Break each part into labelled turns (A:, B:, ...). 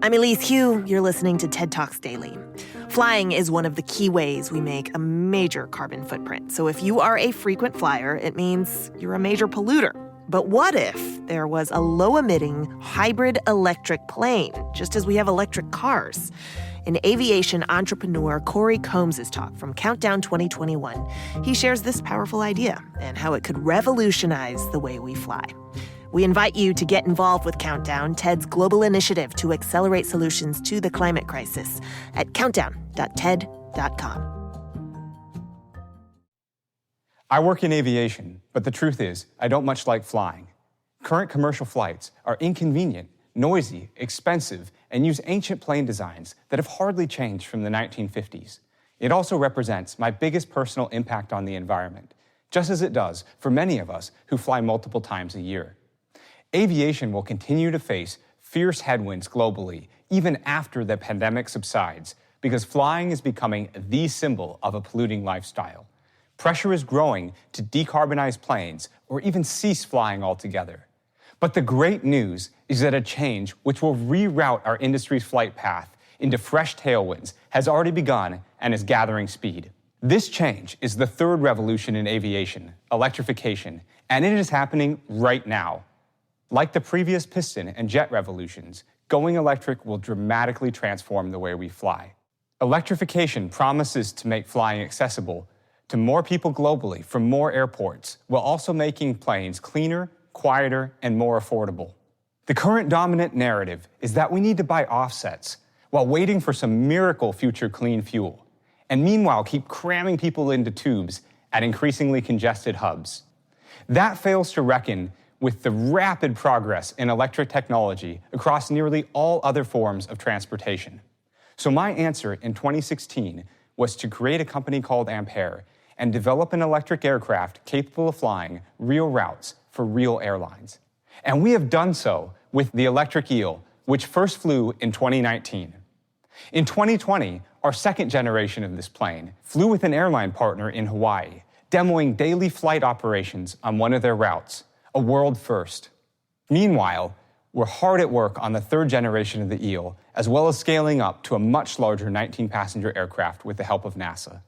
A: I'm Elise Hugh. You're listening to TED Talks Daily. Flying is one of the key ways we make a major carbon footprint. So if you are a frequent flyer, it means you're a major polluter. But what if there was a low-emitting hybrid electric plane, just as we have electric cars? In aviation entrepreneur Cory Combs' talk from Countdown 2021, he shares this powerful idea and how it could revolutionize the way we fly. We invite you to get involved with Countdown, TED's global initiative to accelerate solutions to the climate crisis at countdown.ted.com.
B: I work in aviation, but the truth is, I don't much like flying. Current commercial flights are inconvenient, noisy, expensive, and use ancient plane designs that have hardly changed from the 1950s. It also represents my biggest personal impact on the environment, just as it does for many of us who fly multiple times a year. Aviation will continue to face fierce headwinds globally, even after the pandemic subsides, because flying is becoming the symbol of a polluting lifestyle. Pressure is growing to decarbonize planes or even cease flying altogether. But the great news is that a change which will reroute our industry's flight path into fresh tailwinds has already begun and is gathering speed. This change is the third revolution in aviation, electrification, and it is happening right now. Like the previous piston and jet revolutions, going electric will dramatically transform the way we fly. Electrification promises to make flying accessible to more people globally from more airports, while also making planes cleaner, quieter, and more affordable. The current dominant narrative is that we need to buy offsets while waiting for some miracle future clean fuel, and meanwhile keep cramming people into tubes at increasingly congested hubs. That fails to reckon with the rapid progress in electric technology across nearly all other forms of transportation. So my answer in 2016 was to create a company called Ampere and develop an electric aircraft capable of flying real routes for real airlines. And we have done so with the electric eel, which first flew in 2019. In 2020, our second generation of this plane flew with an airline partner in Hawaii, demoing daily flight operations on one of their routes, a world first. Meanwhile, we're hard at work on the third generation of the eel, as well as scaling up to a much larger 19-passenger aircraft with the help of NASA.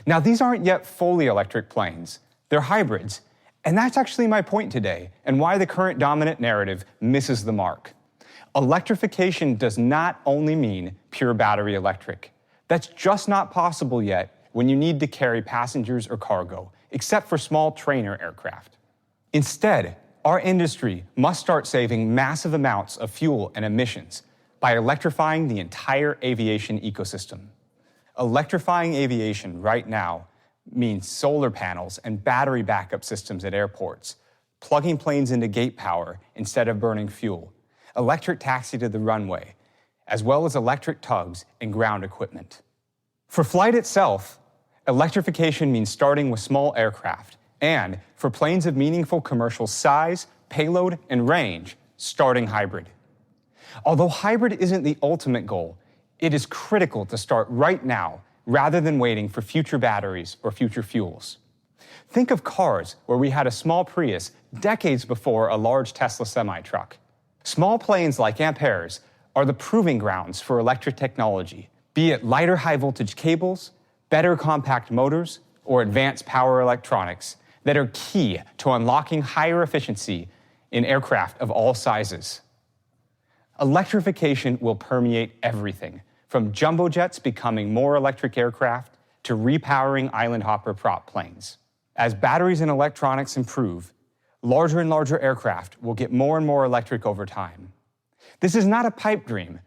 B: Now, these aren't yet fully electric planes. They're hybrids, and that's actually my point today, and why the current dominant narrative misses the mark. Electrification does not only mean pure battery electric. That's just not possible yet when you need to carry passengers or cargo, except for small trainer aircraft. Instead, our industry must start saving massive amounts of fuel and emissions by electrifying the entire aviation ecosystem. Electrifying aviation right now means solar panels and battery backup systems at airports, plugging planes into gate power instead of burning fuel, electric taxi to the runway, as well as electric tugs and ground equipment. For flight itself, electrification means starting with small aircraft, and for planes of meaningful commercial size, payload, and range, starting hybrid. Although hybrid isn't the ultimate goal, it is critical to start right now rather than waiting for future batteries or future fuels. Think of cars where we had a small Prius decades before a large Tesla semi-truck. Small planes like Ampere's are the proving grounds for electric technology, be it lighter high-voltage cables, better compact motors, or advanced power electronics that are key to unlocking higher efficiency in aircraft of all sizes. Electrification will permeate everything, from jumbo jets becoming more electric aircraft to repowering island hopper prop planes. As batteries and electronics improve, larger and larger aircraft will get more and more electric over time. This is not a pipe dream,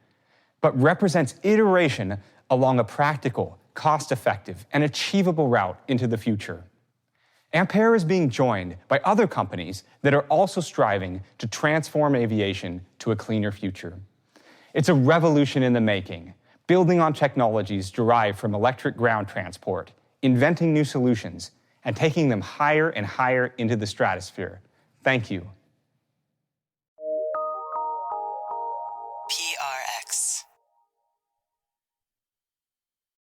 B: but represents iteration along a practical, cost-effective, and achievable route into the future. Ampere is being joined by other companies that are also striving to transform aviation to a cleaner future. It's a revolution in the making, building on technologies derived from electric ground transport, inventing new solutions, and taking them higher and higher into the stratosphere. Thank you.